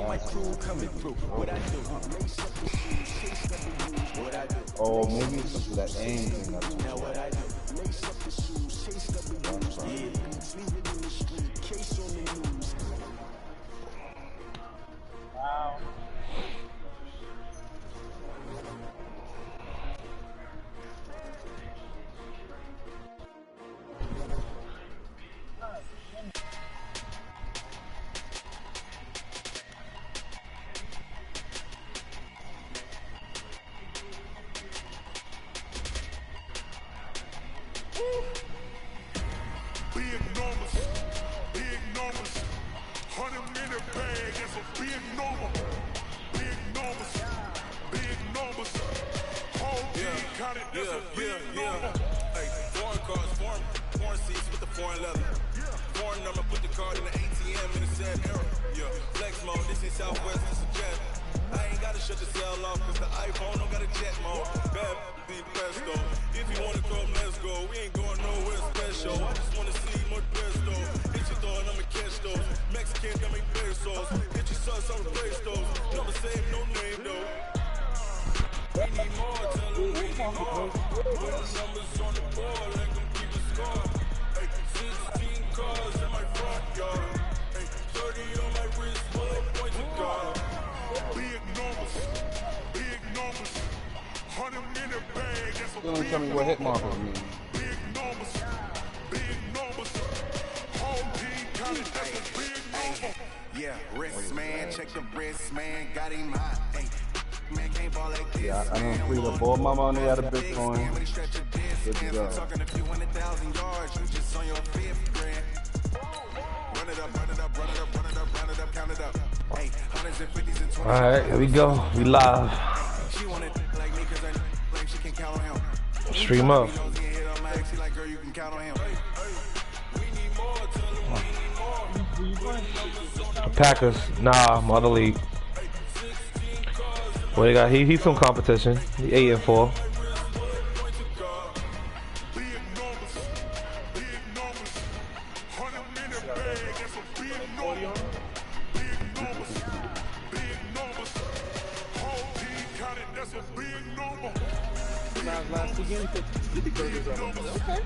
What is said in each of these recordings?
my crew coming through. What I do? What I do? Oh, maybe it's just that aim thing. Now what I do? Lace up the shoes, chase the blues. Yeah, leave it in the street, case on the news. Wow. Big numbers, 100-minute bag, that's a big number. Big numbers, whole team got it, that's a big number. Hey, foreign cars, foreign seats with the foreign leather. Foreign number, put the card in the ATM in the sad era. Yeah, flex mode, this is Southwest, this is jet. I ain't gotta shut the cell off, cause the iPhone don't got a jet mode. Bad be presto. If you wanna come, let's go. We ain't going nowhere special. I just wanna see more presto. Hit your door and I'ma catch those. Mexican got me pesos. Hit your sus, I'ma replace those. Never save no name though. We need more, tell them we need more. Put the numbers on the board, let them keep the score. Hey, 16 cars in my front yard. Hey, 30 on my wrist, full of points of guard. Big numbers, 100-minute bag, that's a Don't big tell me what hit marker means. Big numbers, whole team got it, that's a big number. Yeah, wrist man, check the wrist man, got him hot. Hey, man can't ball like this. Yeah, I don't free up all my money out of Bitcoin. Good to go. Talking a few 100,000 yards, you just on your fifth grand. Run it up, count it up. Hey, hundreds and fifties and 20s. All right, here we go. We live. She wanted like me cause I like she can count on him. Stream up. Like girl, you can count on him. Packers. Nah, mother league. What they got? He's some competition. He 8-4. Last weekend, he did okay.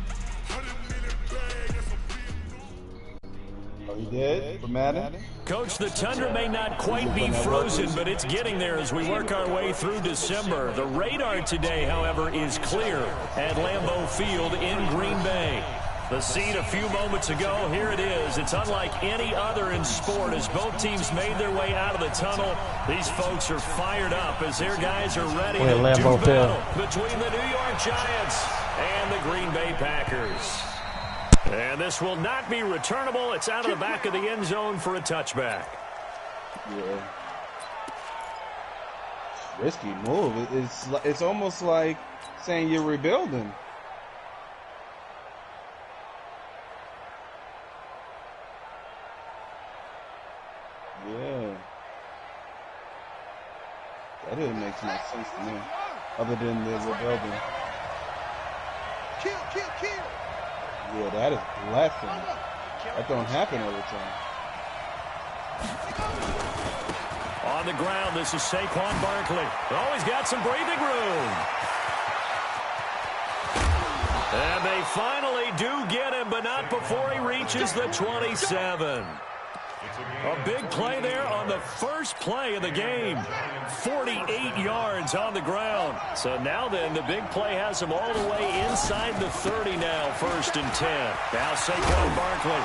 Oh, he did? For Madden? Coach, the Tundra may not quite be frozen, but it's getting there as we work our way through December. The radar today, however, is clear at Lambeau Field in Green Bay. The scene a few moments ago, here it is. It's unlike any other in sport as both teams made their way out of the tunnel. These folks are fired up as their guys are ready to do battle between the New York Giants and the Green Bay Packers. And this will not be returnable. It's out of the back of the end zone for a touchback. Yeah. Risky move. It's almost like saying you're rebuilding. Yeah. That didn't make much sense to me. Other than the rebuilding. Kill. Yeah, that is blessing. That don't happen all the time. On the ground, this is Saquon Barkley. Oh, he's got some breathing room. And they finally do get him, but not before he reaches the 27. A big play there on the first play of the game. 48 yards on the ground. So now then, the big play has him all the way inside the 30 now, 1st and 10. Now Saquon Barkley.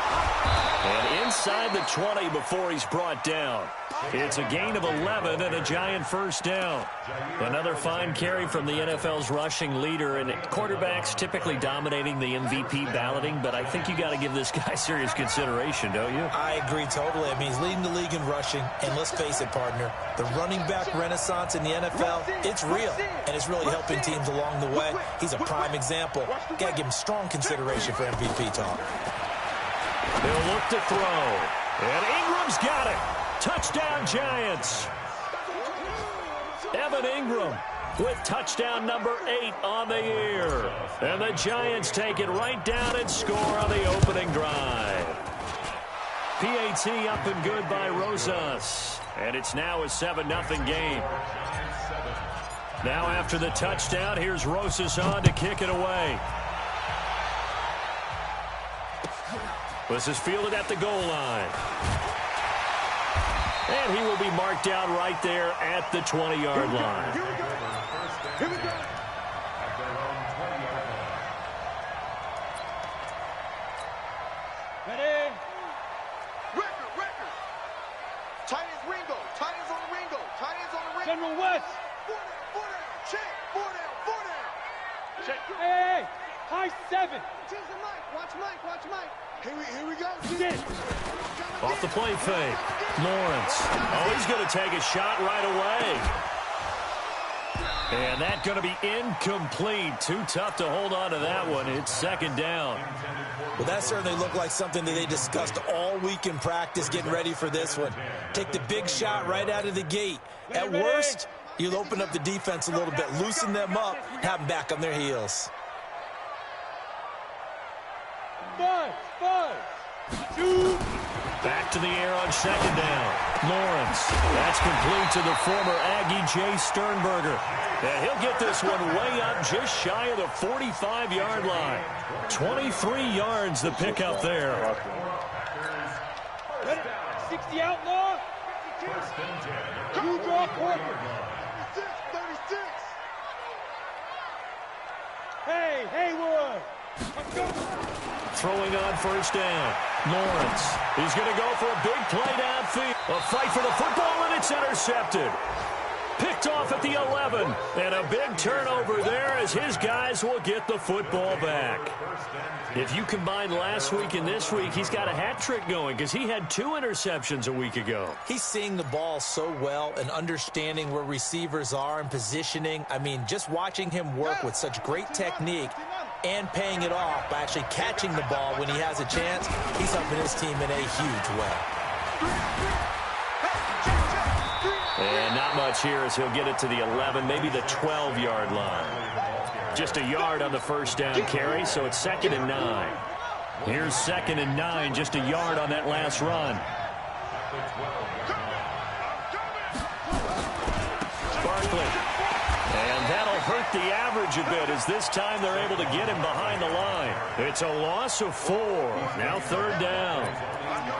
And inside the 20 before he's brought down. It's a gain of 11 and a Giant first down. Another fine carry from the NFL's rushing leader, and quarterbacks typically dominating the MVP balloting, but I think you got to give this guy serious consideration, don't you? I agree totally. I mean, he's leading the league in rushing, and let's face it, partner, the running back renaissance in the NFL, it's real, and it's really helping teams along the way. He's a prime example. Got to give him strong consideration for MVP talk. They'll look to throw, and Ingram's got it. Touchdown, Giants. Evan Ingram with touchdown number 8 on the year. And the Giants take it right down and score on the opening drive. PAT up and good by Rosas. And it's now a 7-0 game. Now after the touchdown, here's Rosas on to kick it away. This is fielded at the goal line. And he will be marked down right there at the 20-yard line. Here we go. Here we go. Ready? Record. Tight ends Ringo. Tight ends on the Ringo. Tight ends on the Ringo. General West. 4 down. Check. 4 down. Check. Hey, high 7. Change the mic. Watch Mike. Here we go. Sit. Off the play fake. Lawrence. Oh, he's going to take a shot right away. And that's going to be incomplete. Too tough to hold on to that one. It's second down. Well, that certainly looked like something that they discussed all week in practice getting ready for this one. Take the big shot right out of the gate. At worst, you'll open up the defense a little bit, loosen them up, have them back on their heels. 5, 2. Back to the air on second down. Lawrence. That's complete to the former Aggie Jay Sternberger. And he'll get this one way up just shy of the 45-yard line. 23 yards the pickup there. Ready? 60 outlaw. 2 draw quarter. 36. Hey, Haywood. Let's go. Throwing on first down. Lawrence. He's going to go for a big play downfield. A fight for the football, and it's intercepted. Picked off at the 11. And a big turnover there as his guys will get the football back. If you combine last week and this week, he's got a hat trick going because he had 2 interceptions a week ago. He's seeing the ball so well and understanding where receivers are and positioning. I mean, just watching him work with such great technique and paying it off by actually catching the ball when he has a chance, he's helping his team in a huge way. And not much here as he'll get it to the 11, maybe the 12-yard line. Just a yard on the first down carry, so it's 2nd and 9. Here's 2nd and 9, just a yard on that last run. Barkley. And that'll hurt the average a bit as this time they're able to get him behind the line. It's a loss of 4. Now 3rd down.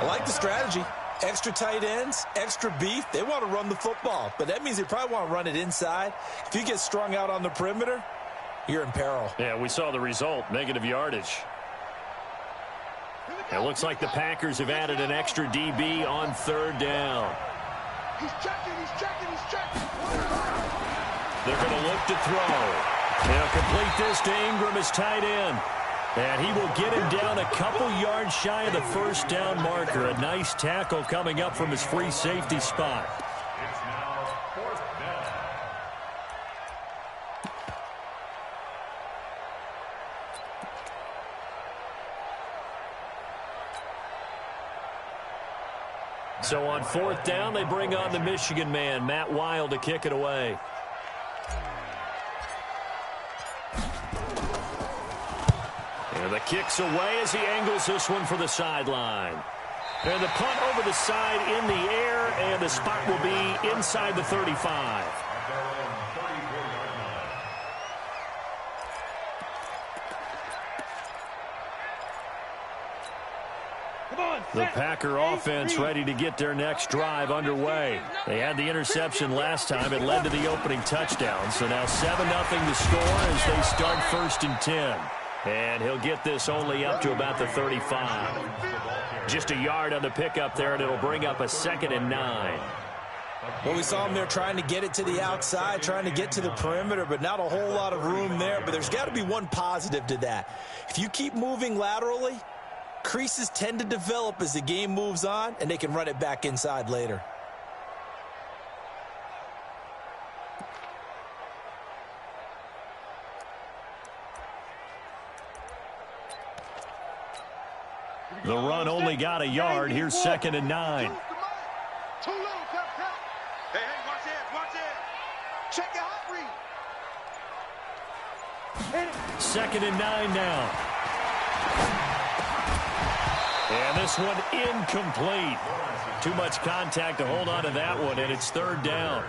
I like the strategy. Extra tight ends, extra beef. They want to run the football, but that means they probably want to run it inside. If you get strung out on the perimeter, you're in peril. Yeah, we saw the result, negative yardage. It looks like the Packers have added an extra DB on 3rd down. He's checking. They're going to look to throw. They'll complete this to Ingram as tight end. And he will get him down a couple yards shy of the first down marker. A nice tackle coming up from his free safety spot. It's now 4th down. So on 4th down, they bring on the Michigan man, Matt Wild, to kick it away. And the kick's away as he angles this one for the sideline. And the punt over the side in the air, and the spot will be inside the 35. The Packer offense ready to get their next drive underway. They had the interception last time. It led to the opening touchdown. So now 7-0 to score as they start 1st and 10. And he'll get this only up to about the 35. Just a yard on the pickup there, and it'll bring up a 2nd and 9. Well, we saw him there trying to get it to the outside, trying to get to the perimeter, but not a whole lot of room there. But there's got to be one positive to that. If you keep moving laterally, creases tend to develop as the game moves on, and they can run it back inside later. The run only got a yard. Here's 2nd and 9. Too little, Hey, watch it. Check your hot read. 2nd and 9 now. And this one incomplete. Too much contact to hold on to that one, and it's third down.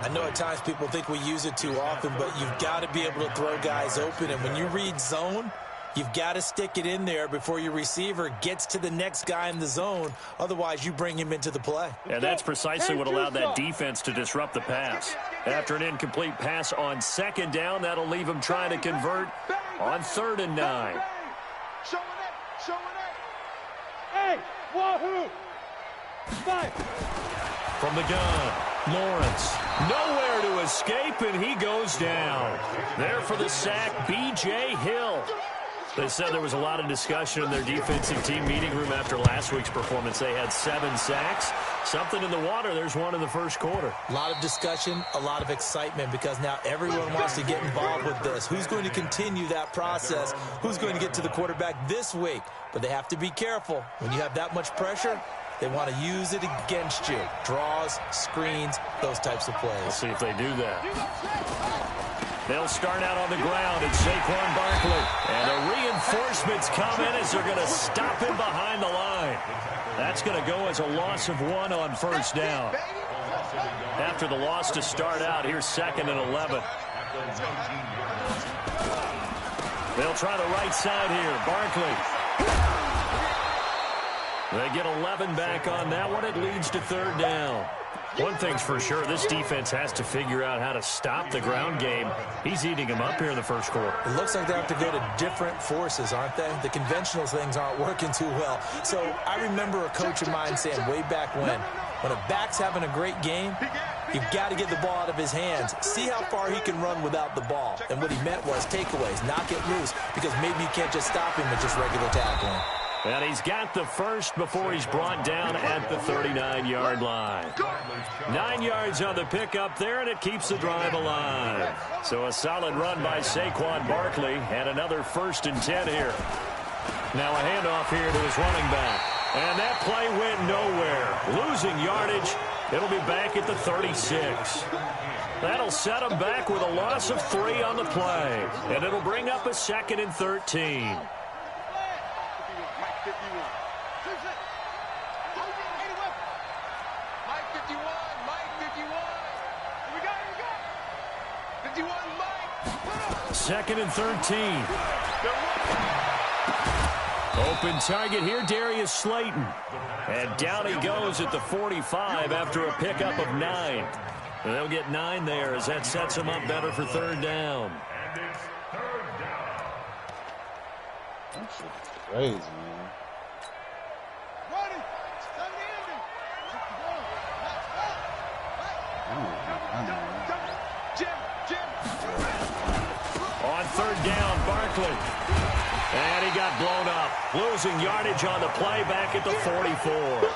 I know at times people think we use it too often, but you've got to be able to throw guys open. And when you read zone, you've got to stick it in there before your receiver gets to the next guy in the zone. Otherwise, you bring him into the play. And that's precisely what allowed that defense to disrupt the pass. After an incomplete pass on second down, that'll leave him trying to convert on 3rd and 9. Hey, wahoo! Five. From the gun, Lawrence. Nowhere to escape, and he goes down. There for the sack, B.J. Hill. They said there was a lot of discussion in their defensive team meeting room after last week's performance. They had 7 sacks. Something in the water. There's one in the first quarter. A lot of discussion, a lot of excitement, because now everyone wants to get involved with this. Who's going to continue that process? Who's going to get to the quarterback this week? But they have to be careful. When you have that much pressure, they want to use it against you. Draws, screens, those types of plays. We'll see if they do that. They'll start out on the ground at Saquon Barkley. And the reinforcements come in as they're going to stop him behind the line. That's going to go as a loss of 1 on first down. After the loss to start out, here's 2nd and 11. They'll try the right side here. Barkley. They get 11 back on that one. It leads to 3rd down. One thing's for sure, this defense has to figure out how to stop the ground game. He's eating them up here in the first quarter. It looks like they have to go to different forces, aren't they? The conventional things aren't working too well. So I remember a coach of mine saying way back when a back's having a great game, you've got to get the ball out of his hands. See how far he can run without the ball. And what he meant was takeaways, knock it loose, because maybe you can't just stop him with just regular tackling. And he's got the first before he's brought down at the 39-yard line. 9 yards on the pickup there, and it keeps the drive alive. So a solid run by Saquon Barkley, and another 1st and 10 here. Now a handoff here to his running back. And that play went nowhere. Losing yardage. It'll be back at the 36. That'll set him back with a loss of 3 on the play. And it'll bring up a 2nd and 13. Second and 13. Open target here, Darius Slayton. And down he goes at the 45 after a pickup of 9. And they'll get 9 there as that sets him up better for 3rd down. That's crazy, man. On 3rd down, Barkley. And he got blown up. Losing yardage on the play back at the 44.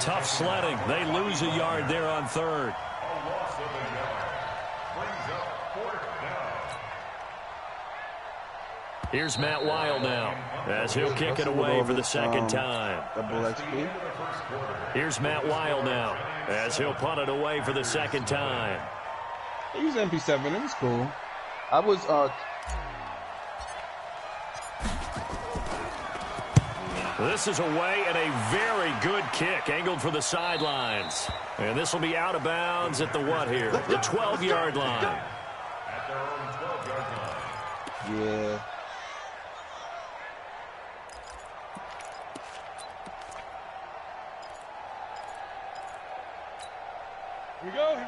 Tough sledding. They lose a yard there on 3rd. Here's Matt Wild now as he'll kick it away for the 2nd time. Here's Matt Wild now as he'll punt it away for the 2nd time. He was MP7. It was cool. I was This is away and a very good kick angled for the sidelines. And this will be out of bounds at the what here? The 12-yard line. Yeah.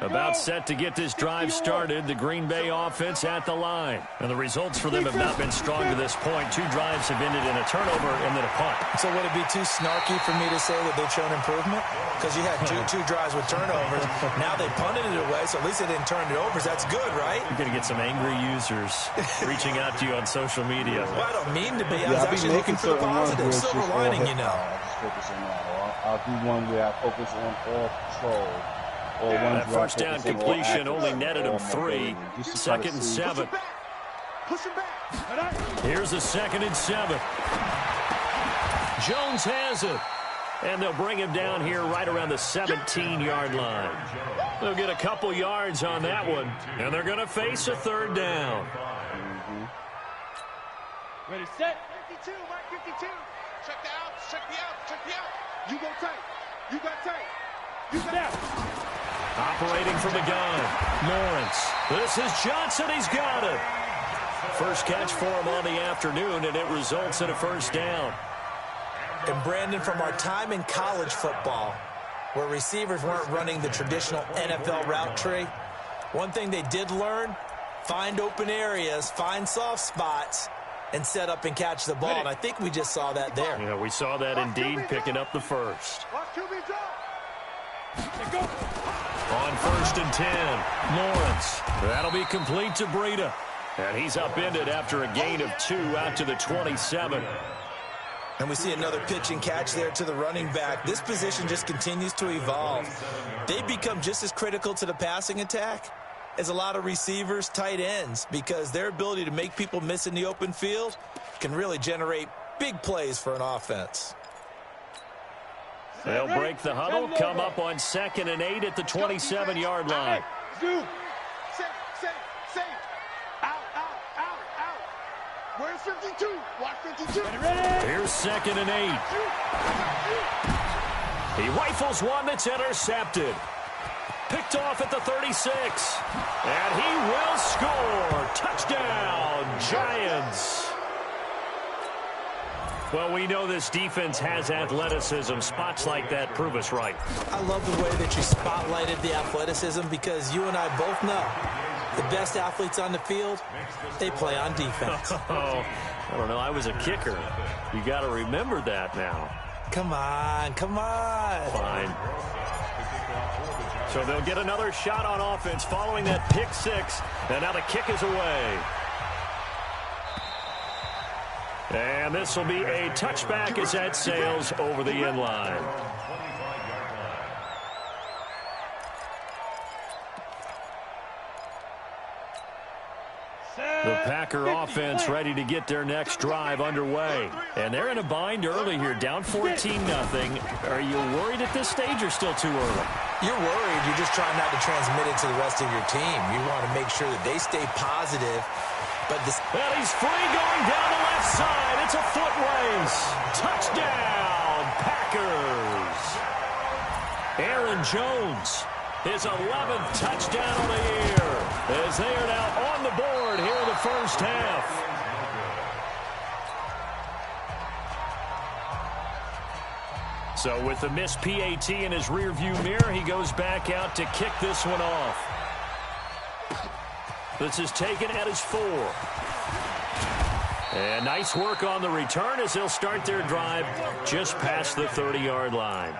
About set to get this drive started. The Green Bay offense at the line. And the results for them have not been strong to this point. 2 drives have ended in a turnover and then a punt. So would it be too snarky for me to say that they've shown improvement? Because you had two drives with turnovers. Now they punted it away, so at least they didn't turn it over. That's good, right? You're going to get some angry users reaching out to you on social media. Well, I don't mean to be. I was actually looking for the positive. Silver lining, you know. I'll just focus on that. I'll do one where I focus on all control. That first down completion only netted him 3. 2nd and 7. Here's a 2nd and 7. Jones has it. And they'll bring him down here right around the 17-yard line. They'll get a couple yards on that one. And they're going to face a 3rd down. Ready, set. 52, Mike 52. Check the outs. Check the outs. Check the outs. You go tight. You got tight. You got Operating from the gun, Lawrence. This is Johnson. He's got it. First catch for him on the afternoon, and it results in a first down. And Brandon, from our time in college football, where receivers weren't running the traditional NFL route tree, one thing they did learn, find open areas, find soft spots, and set up and catch the ball. And I think we just saw that there. Yeah, we saw that indeed, picking up the first. On 1st and 10, Lawrence. That'll be complete to Breida. And he's upended after a gain of 2 out to the 27. And we see another pitch and catch there to the running back. This position just continues to evolve. They become just as critical to the passing attack as a lot of receivers, tight ends, because their ability to make people miss in the open field can really generate big plays for an offense. They'll break the huddle, come up on 2nd and 8 at the 27-yard line. Safe. Out. Where's 52? Watch 52. Here's 2nd and 8. He rifles one that's intercepted. Picked off at the 36. And he will score. Touchdown, Giants. Well, we know this defense has athleticism. Spots like that prove us right. I love the way that you spotlighted the athleticism, because you and I both know the best athletes on the field, they play on defense. Oh, I don't know. I was a kicker. You got to remember that now. Come on. Fine. So they'll get another shot on offense following that pick 6. And now the kick is away. And this will be a touchback as that sails over the end line. The Packer offense ready to get their next drive underway. And they're in a bind early here, down 14-0. Are you worried at this stage or still too early? You're worried. You're just trying not to transmit it to the rest of your team. You want to make sure that they stay positive. But well, he's free going down the left side. It's a foot race. Touchdown, Packers. Aaron Jones, his 11th touchdown of the year, as they are now on the board here in the first half. So with the missed PAT in his rearview mirror, he goes back out to kick this one off. This is taken at his 4. And nice work on the return as they'll start their drive just past the 30-yard line.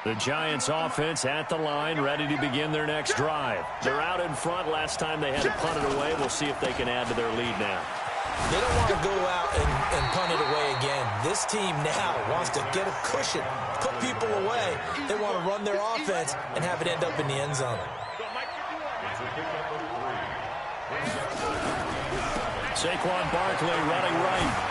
The Giants offense at the line, ready to begin their next drive. They're out in front. Last time they had to punt it away. We'll see if they can add to their lead now. They don't want to go out and punt it away again. This team now wants to get a cushion, put people away. They want to run their offense and have it end up in the end zone. Saquon Barkley running right.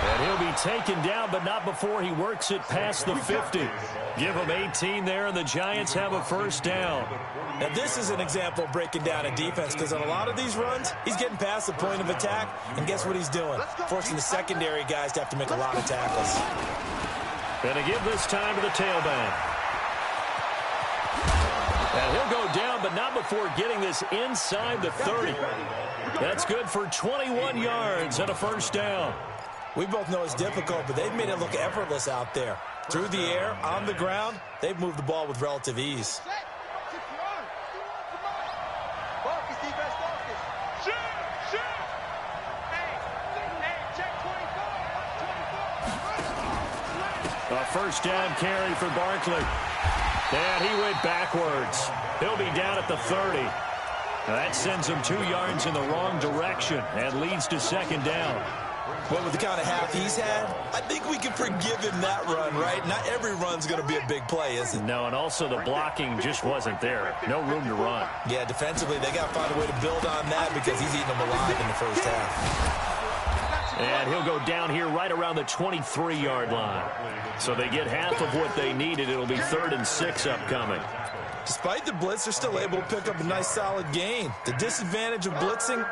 And he'll be taken down, but not before he works it past the 50. Give him 18 there, and the Giants have a first down. Now, this is an example of breaking down a defense, because on a lot of these runs, he's getting past the point of attack, and guess what he's doing? Forcing the secondary guys to have to make a lot of tackles. And to give this time to the tailback. And he'll go down, but not before getting this inside the 30. That's good for 21 yards and a first down. We both know it's difficult, but they've made it look effortless out there. Through the air, on the ground, they've moved the ball with relative ease. A first down carry for Barkley. And he went backwards. He'll be down at the 30. That sends him 2 yards in the wrong direction and leads to second down. Well, with the kind of half he's had, I think we can forgive him that run, right? Not every run's going to be a big play, is it? No, and also the blocking just wasn't there. No room to run. Yeah, defensively, they got to find a way to build on that because he's eating them alive in the first half. And he'll go down here right around the 23-yard line. So they get half of what they needed. It'll be 3rd and 6 upcoming. Despite the blitz, they're still able to pick up a nice solid gain. The disadvantage of blitzing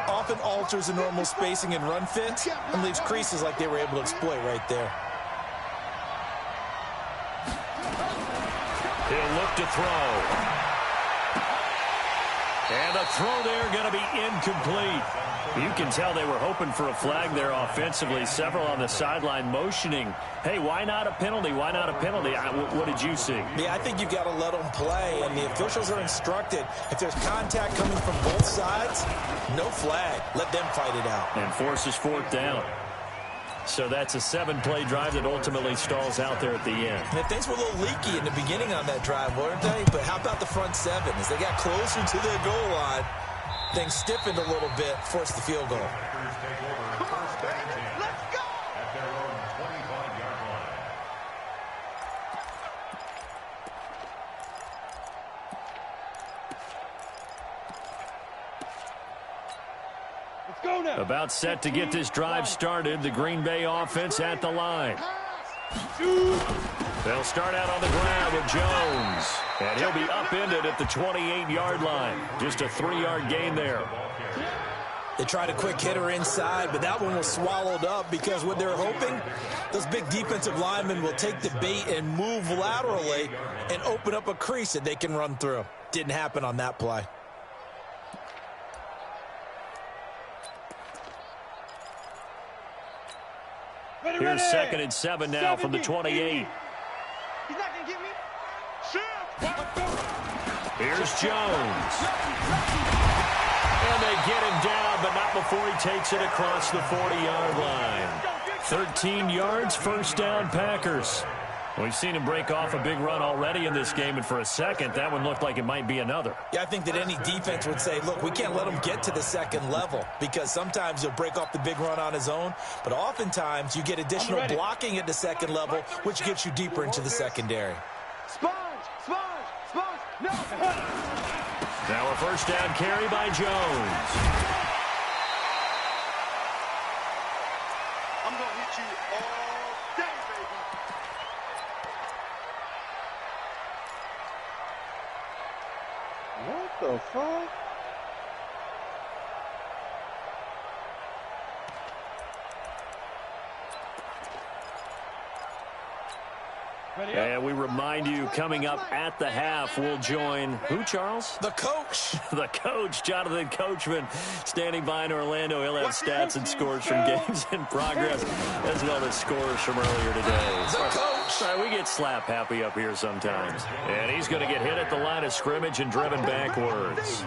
often alters the normal spacing and run fits and leaves creases like they were able to exploit right there. He'll look to throw. And the throw there going to be incomplete. You can tell they were hoping for a flag there offensively. Several on the sideline motioning, hey, why not a penalty? Why not a penalty? What did you see? Yeah, I think you've got to let them play, and the officials are instructed, if there's contact coming from both sides, no flag. Let them fight it out. And forces fourth down. So that's a 7-play drive that ultimately stalls out there at the end. And things were a little leaky in the beginning on that drive, weren't they? But how about the front seven? As they got closer to their goal line, things stiffened a little bit, forced the field goal. Come on, baby. Let's go! At their own 25-yard line. Let's go now. About set to get this drive started. The Green Bay offense at the line. They'll start out on the ground with Jones. And he'll be upended at the 28-yard line. Just a 3-yard gain there. They tried a quick hitter inside, but that one was swallowed up because what they're hoping, those big defensive linemen will take the bait and move laterally and open up a crease that they can run through. Didn't happen on that play. Here's 2nd and 7 now from the 28. He's not going to get me. Here's Jones. And they get him down, but not before he takes it across the 40-yard line. 13 yards, first down, Packers. We've seen him break off a big run already in this game, and for a second, that one looked like it might be another. Yeah, I think that any defense would say, look, we can't let him get to the second level because sometimes he'll break off the big run on his own, but oftentimes you get additional blocking at the second level, which gets you deeper into the secondary. Sponge, no. Now a first down carry by Jones. I'm going to hit you all day, baby. What the fuck? And we remind you, coming up at the half, we'll join who, Charles? The coach. The coach, Jonathan Coachman, standing by in Orlando. He'll have stats and scores from games in progress, as well as scores from earlier today. The coach. Sorry, we get slap happy up here sometimes. And he's going to get hit at the line of scrimmage and driven backwards.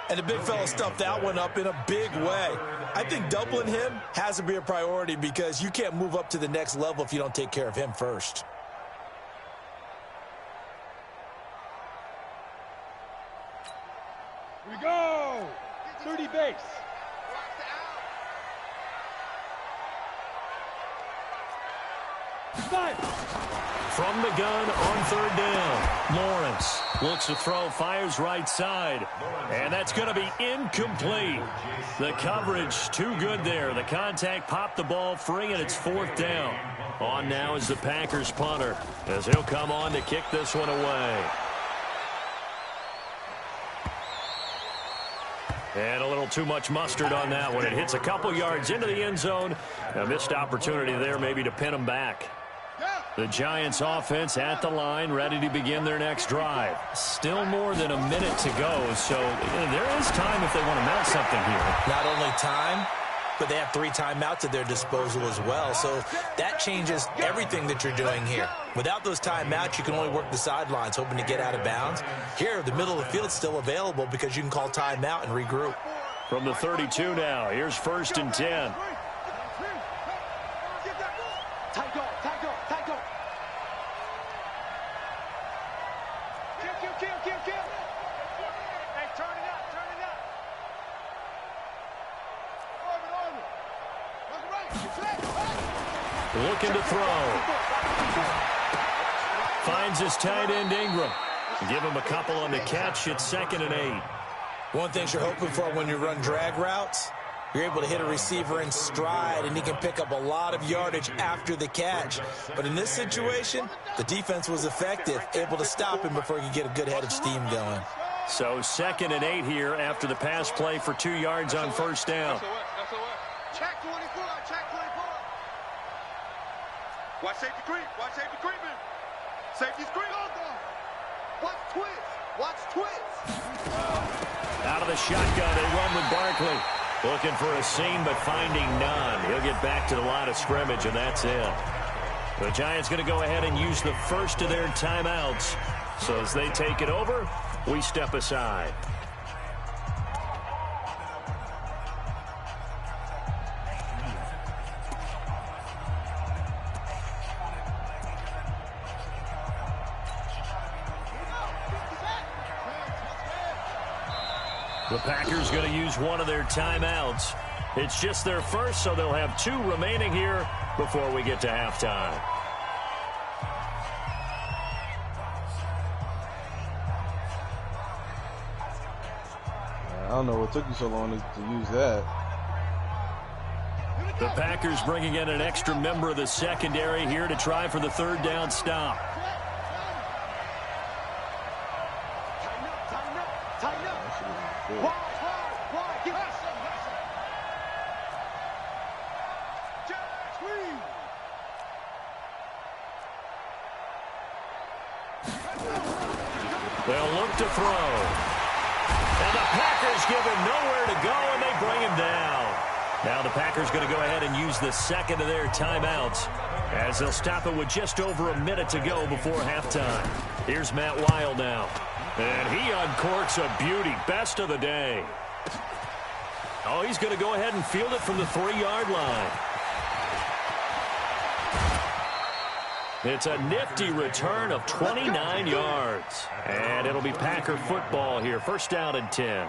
And the big fella stuffed that one up in a big way. I think doubling him has to be a priority because you can't move up to the next level if you don't take care of him first. Here we go. 30 base. Five. From the gun on third down, Lawrence looks to throw, fires right side, and that's going to be incomplete. The coverage too good there. The contact popped the ball free, and it's fourth down. On now is the Packers punter, as he'll come on to kick this one away. And a little too much mustard on that one. It hits a couple yards into the end zone. A missed opportunity there maybe to pin him back. The Giants offense at the line, ready to begin their next drive. Still more than a minute to go, so there is time if they want to mount something here. Not only time, but they have 3 timeouts at their disposal as well, so that changes everything that you're doing here. Without those timeouts, you can only work the sidelines, hoping to get out of bounds. Here, the middle of the field's still available because you can call timeout and regroup. From the 32 now, here's 1st and 10. Tight dog. Kill. Hey, turn it up. Orbit. Looking to throw. Finds his tight end Ingram. Give him a couple on the catch. It's 2nd and 8. One thing you're hoping for when you run drag routes, You're able to hit a receiver in stride, and he can pick up a lot of yardage after the catch. But in this situation, the defense was effective, able to stop him before he could get a good head of steam going. So 2nd and 8 here after the pass play for 2 yards on first down. Check 24, check 24. Watch safety creep, watch safety creeping. Safety screen. Watch twist, watch twist. Out of the shotgun, they run with Barkley. Looking for a seam, but finding none. He'll get back to the line of scrimmage, and that's it. The Giants going to go ahead and use the first of their timeouts. So as they take it over, we step aside. The Packers going to use one of their timeouts. It's just their first, so they'll have 2 remaining here before we get to halftime. I don't know what took you so long to use that. The Packers bringing in an extra member of the secondary here to try for the 3rd down stop. They'll look to throw. And the Packers give him nowhere to go, and they bring him down. Now the Packers going to go ahead and use the 2nd of their timeouts as they'll stop it with just over a minute to go before halftime. Here's Matt Wild now. And he uncorks a beauty. Best of the day. Oh, he's going to go ahead and field it from the 3-yard line. It's a nifty return of 29 yards. And it'll be Packer football here. 1st down and 10.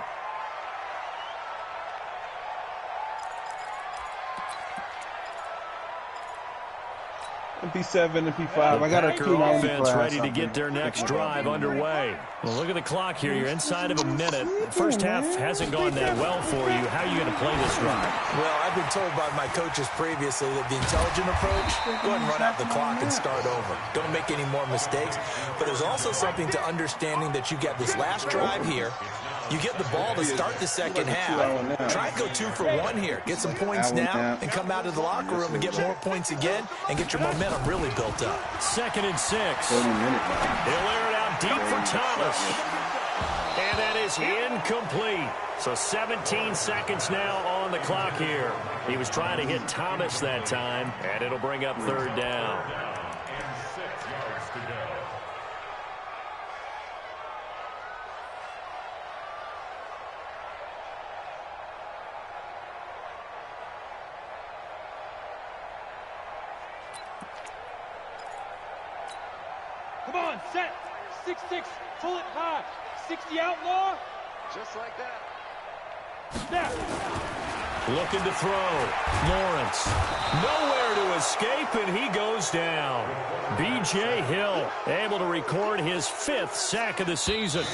MP7, MP5. I got a Packer offense ready to get their next drive underway. Well, look at the clock here. You're inside of a minute. The first half hasn't gone that well for you. How are you going to play this drive? Well, I've been told by my coaches previously that the intelligent approach, go ahead and run out the clock and start over. Don't make any more mistakes. But there's also something to understanding that you get this last drive here. You get the ball to start the 2nd half. Try and go 2 for 1 here. Get some points now and come out of the locker room and get more points again and get your momentum really built up. 2nd and 6. He'll air it out deep for Thomas. And that is incomplete. So 17 seconds now on the clock here. He was trying to hit Thomas that time, and it'll bring up 3rd down. Come on, set. 6-6, pull it high. 60 outlaw. Just like that. Snap. Looking to throw. Lawrence. Nowhere to escape, and he goes down. B.J. Hill able to record his 5th sack of the season.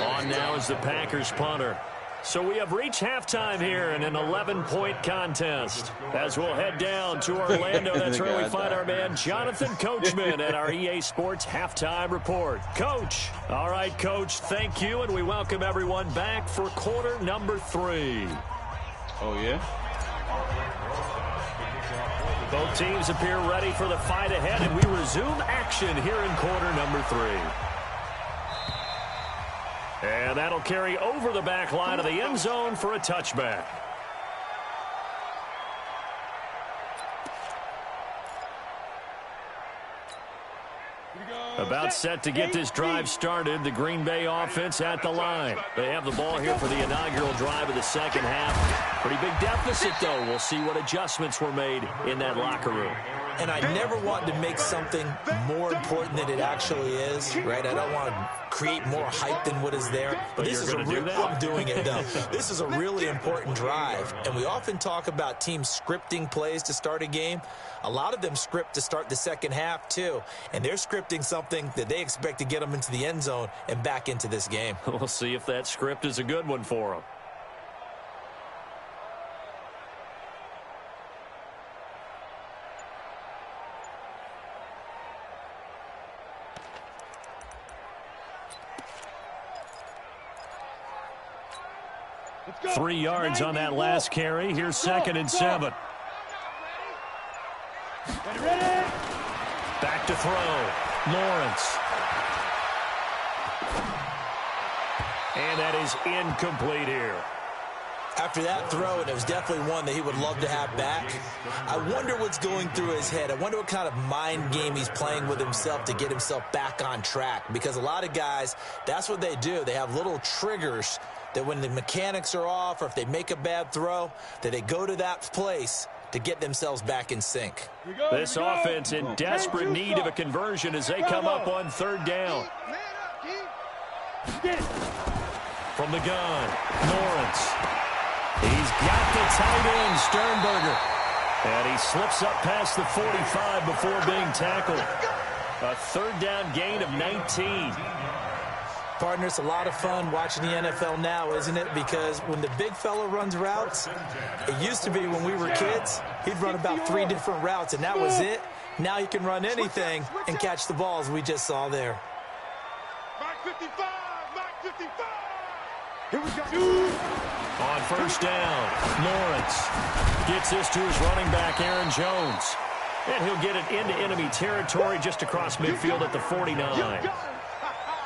On now is the Packers punter. So we have reached halftime here in an 11-point contest. As we'll head down to Orlando, that's where we find our man Jonathan Coachman at our EA Sports Halftime Report. Coach. All right, Coach, thank you, and we welcome everyone back for quarter number 3. Oh, yeah? Both teams appear ready for the fight ahead, and we resume action here in quarter number 3. And that'll carry over the back line of the end zone for a touchback. About set to get this drive started. The Green Bay offense at the line. They have the ball here for the inaugural drive of the 2nd half. Pretty big deficit, though. We'll see what adjustments were made in that locker room. And I never want to make something more important than it actually is, right? I don't want to create more hype than what is there. But this is a real, I'm doing it, though. This is a really important drive. And we often talk about teams scripting plays to start a game. A lot of them script to start the 2nd half, too. And they're scripting something that they expect to get them into the end zone and back into this game. We'll see if that script is a good one for them. 3 yards on that last carry. Here's 2nd and 7. Back to throw. Lawrence. And that is incomplete here. After that throw, and it was definitely one that he would love to have back, I wonder what's going through his head. I wonder what kind of mind game he's playing with himself to get himself back on track. Because a lot of guys, that's what they do. They have little triggers that when the mechanics are off or if they make a bad throw, that they go to that place to get themselves back in sync. This offense in desperate need of a conversion as they come up on 3rd down. From the gun, Lawrence. He's got the tight end, Sternberger. And he slips up past the 45 before being tackled. A 3rd down gain of 19. Partner, it's a lot of fun watching the NFL now, isn't it? Because when the big fella runs routes, it used to be when we were kids, he'd run about 3 different routes, and that was it. Now he can run anything and catch the balls we just saw there. Mike 55, Mike 55. Here we go. On 1st down, Lawrence gets this to his running back, Aaron Jones. And he'll get it into enemy territory just across midfield at the 49.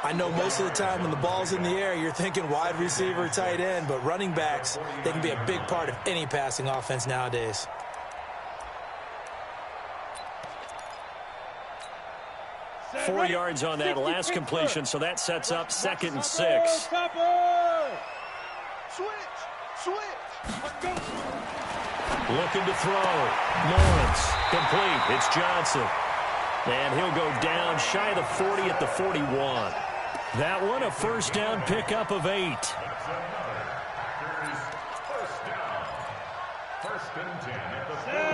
I know most of the time when the ball's in the air, you're thinking wide receiver, tight end, but running backs, they can be a big part of any passing offense nowadays. Four yards on that last completion, so that sets up 2nd and 6. Looking to throw. Lawrence, complete. It's Johnson. And he'll go down shy of the 40 at the 41. That one, a 1st down pickup of 8.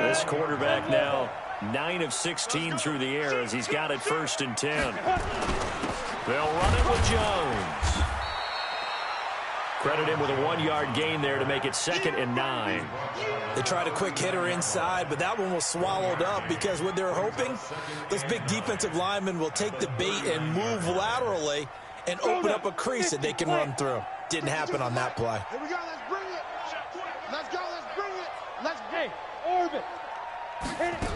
This quarterback now 9 of 16 through the air as he's got it 1st and 10. They'll run it with Jones. Credit him with a 1-yard gain there to make it 2nd and 9. They tried a quick hitter inside, but that one was swallowed up because what they're hoping, those big defensive linemen will take the bait and move laterally and open up a crease that they can run through. Didn't happen on that play. Here we go, let's bring it. Let's go, let's bring it. Let's Hey, Orbit. Hit it.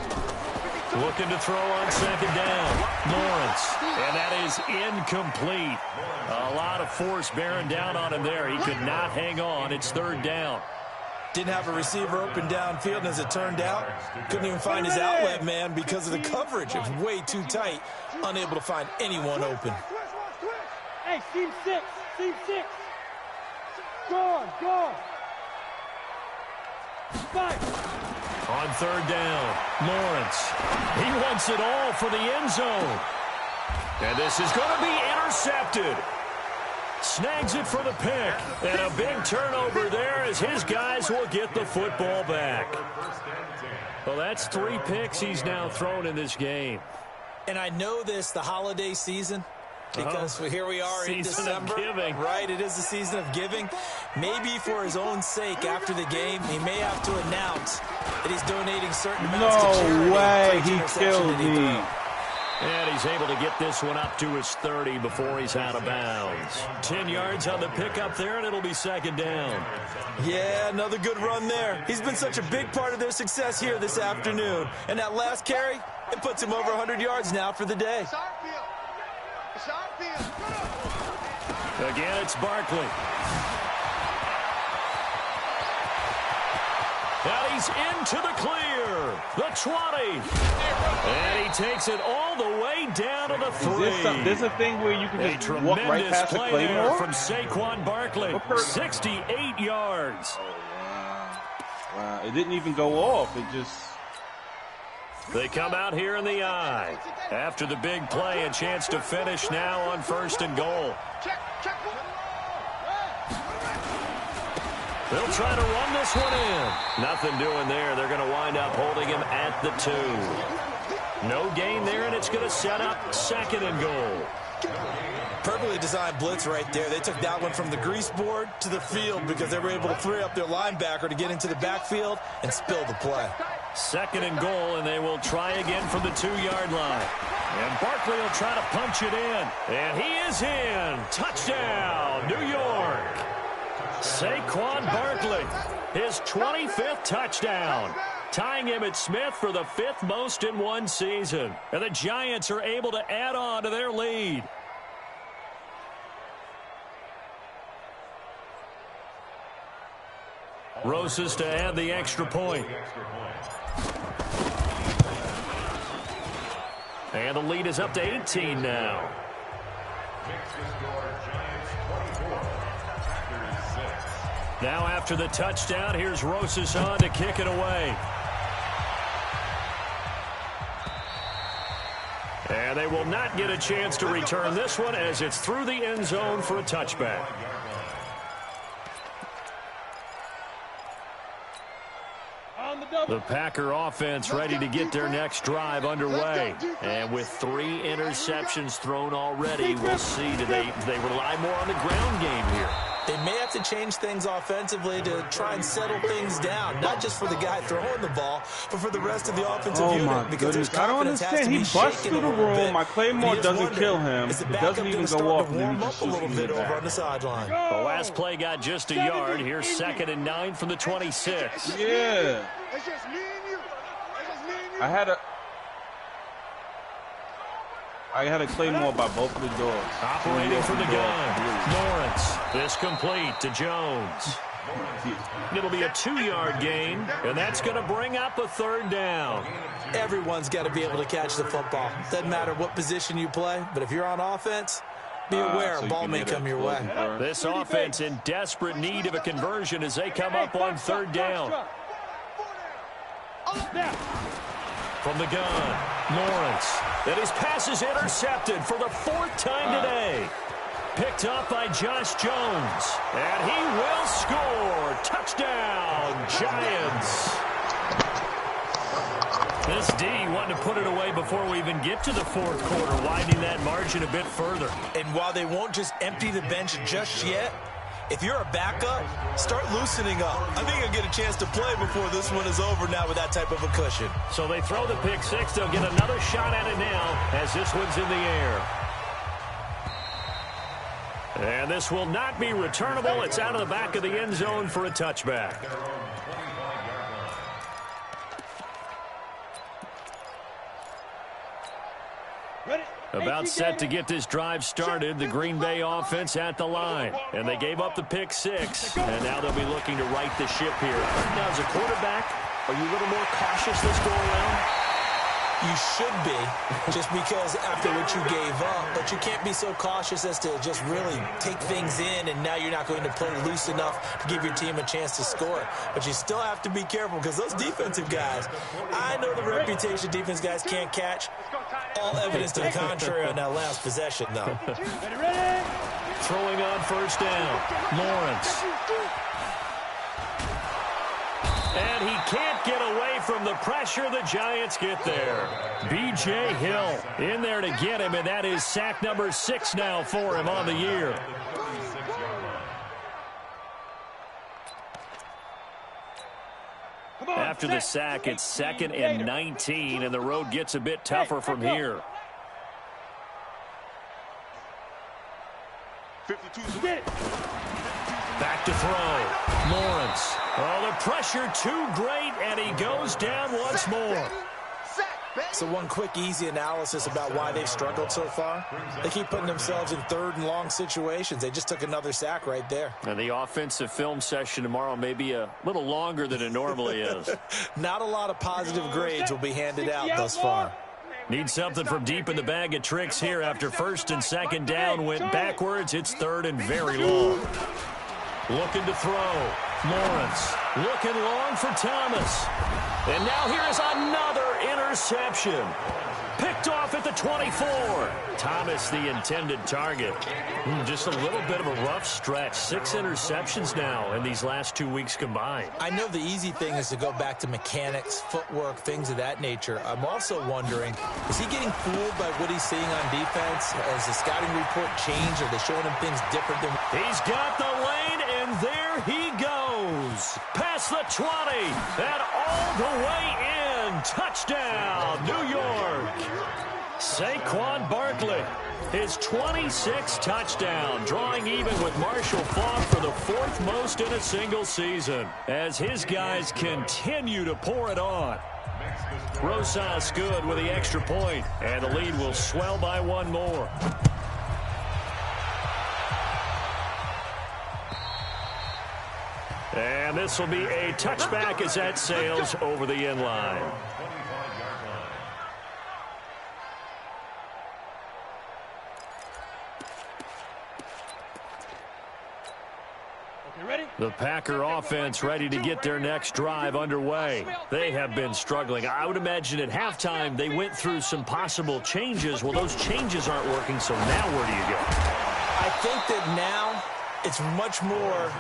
Looking to throw on 2nd down. Lawrence. And that is incomplete. A lot of force bearing down on him there. He could not hang on. It's 3rd down. Didn't have a receiver open downfield, and as it turned out, couldn't even find his outlet man because of the coverage. It was way too tight, unable to find anyone open. Hey, seam 6. Seam 6. Gone. 5. On 3rd down, Lawrence. He wants it all for the end zone. And this is going to be intercepted. Snags it for the pick. And a big turnover there as his guys will get the football back. Well, that's 3 picks he's now thrown in this game. And I know this, the holiday season, because here we are in December. Right, it is the season of giving. Maybe for his own sake, after the game, he may have to announce that he's donating certain amounts to charity. No way, he killed me. And he's able to get this one up to his 30 before he's out of bounds. 10 yards on the pickup there, and it'll be 2nd down. Yeah, another good run there. He's been such a big part of their success here this afternoon. And that last carry, it puts him over 100 yards now for the day. Again, it's Barkley. And he's into the clear. The 20. And he takes it all the way down to the 3. This is a thing where you can just walk right past the Claymore? From Saquon Barkley. 68 yards. Oh, wow. It didn't even go off. It just... They come out here in the eye. After the big play, a chance to finish now on 1st and goal. They'll try to run this one in. Nothing doing there. They're going to wind up holding him at the 2. No gain there, and it's going to set up 2nd and goal. Perfectly designed blitz right there. They took that one from the grease board to the field because they were able to free up their linebacker to get into the backfield and spill the play. 2nd and goal, and they will try again from the 2-yard line. And Barkley will try to punch it in. And he is in. Touchdown, New York. Saquon Barkley, his 25th touchdown, tying Emmitt Smith for the 5th most in one season. And the Giants are able to add on to their lead. Rosas to add the extra point. And the lead is up to 18 now. Now after the touchdown, here's Rosas on to kick it away. And they will not get a chance to return this one as it's through the end zone for a touchback. The Packer offense ready to get their next drive underway. And with 3 interceptions thrown already, we'll see do they rely more on the ground game here. They may have to change things offensively to try and settle things down, not just for the guy throwing the ball, but for the rest of the offensive unit. My goodness, I don't understand. He busts through the room. My Claymore doesn't kill him. It doesn't even go off. Warm up a little bit over on the sideline. The last play got just a yard. Here's 2nd and 9 from the 26. Yeah. It's just me and you. It's just me and you. I had a Claymore by both of the doors. Operating from the gun. Lawrence. This complete to Jones. It'll be a 2-yard gain, and that's going to bring up a 3rd down. Everyone's got to be able to catch the football. Doesn't matter what position you play, but if you're on offense, be aware a ball may come your way. This offense in desperate need of a conversion as they come up on 3rd down. From the gun, Lawrence. And his pass is intercepted for the 4th time today. Picked up by Josh Jones. And he will score. Touchdown, Giants. This D wanted to put it away before we even get to the 4th quarter, widening that margin a bit further. And while they won't just empty the bench just yet, if you're a backup, start loosening up. I think you'll get a chance to play before this one is over now with that type of a cushion. So they throw the pick 6. They'll get another shot at it now as this one's in the air. And this will not be returnable. It's out of the back of the end zone for a touchback. About set to get this drive started, the Green Bay offense at the line. And they gave up the pick 6, and now they'll be looking to right the ship here. Now, as a quarterback, are you a little more cautious this go around? You should be, just because after what you gave up, but you can't be so cautious as to just really take things in, and now you're not going to play loose enough to give your team a chance to score. But you still have to be careful because those defensive guys, I know the reputation defense guys can't catch. All evidence to the contrary on that last possession, though. Throwing on 1st down, Lawrence. And he can't get away from the pressure. The Giants get there. B.J. Hill in there to get him, and that is sack number 6 now for him on the year. After the sack, it's 2nd and 19, and the road gets a bit tougher from here. 52. Back to throw. Lawrence. Oh, the pressure too great, and he goes down once more. So one quick, easy analysis about why they've struggled so far. They keep putting themselves in 3rd and long situations. They just took another sack right there. And the offensive film session tomorrow may be a little longer than it normally is. Not a lot of positive grades will be handed out thus far. Need something from deep in the bag of tricks here after 1st and 2nd down went backwards. It's 3rd and very long. Looking to throw. Lawrence looking long for Thomas. And now here is another interception. Picked off at the 24. Thomas, the intended target. Just a little bit of a rough stretch. 6 interceptions now in these last 2 weeks combined. I know the easy thing is to go back to mechanics, footwork, things of that nature. I'm also wondering, is he getting fooled by what he's seeing on defense? Has the scouting report changed? Are they showing him things different than... He's got the lane, and there he goes. Past the 20, and all the way in. Touchdown, New York. Saquon Barkley, his 26th touchdown, drawing even with Marshall Faulk for the 4th most in a single season, as his guys continue to pour it on. Rosas good with the extra point, and the lead will swell by one more. And this will be a touchback as that sails over the end line. The Packer offense ready to get their next drive underway. They have been struggling. I would imagine at halftime they went through some possible changes. Well, those changes aren't working, so now where do you go? I think that now it's much more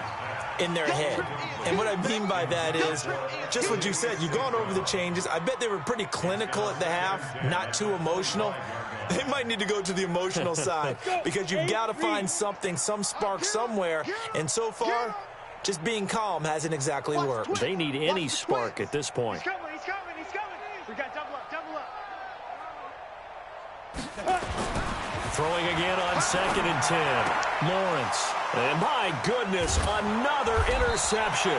in their head. And what I mean by that is just what you said. You've gone over the changes. I bet they were pretty clinical at the half, not too emotional. They might need to go to the emotional side because you've got to find something, some spark somewhere. And so far, just being calm hasn't exactly worked. They need any spark at this point. He's coming, he's coming, he's coming. We got double up, double up. Throwing again on 2nd and 10. Lawrence. And my goodness, another interception.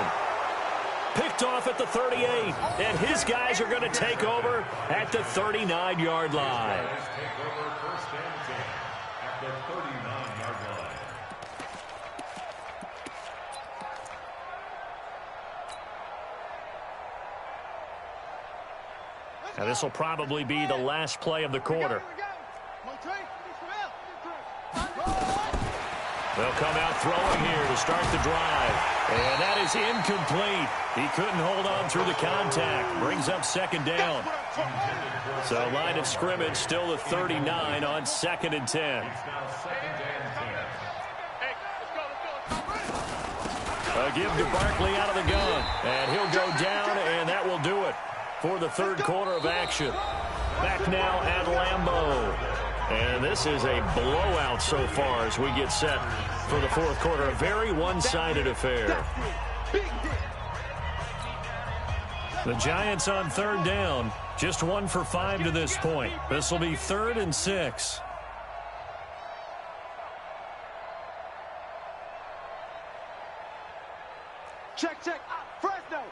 Picked off at the 38. And his guys are going to take over at the 39-yard line. Now this will probably be the last play of the quarter. They'll come out throwing here to start the drive. And that is incomplete. He couldn't hold on through the contact. Brings up 2nd down. So line of scrimmage still the 39 on 2nd and 10. A give to Barkley out of the gun. And he'll go down, and that will do it for the 3rd quarter of action. Back now at Lambeau. And this is a blowout so far as we get set for the 4th quarter. A very one-sided affair. The Giants on 3rd down. Just 1 for 5 to this point. This will be 3rd and 6. Check. Fresno.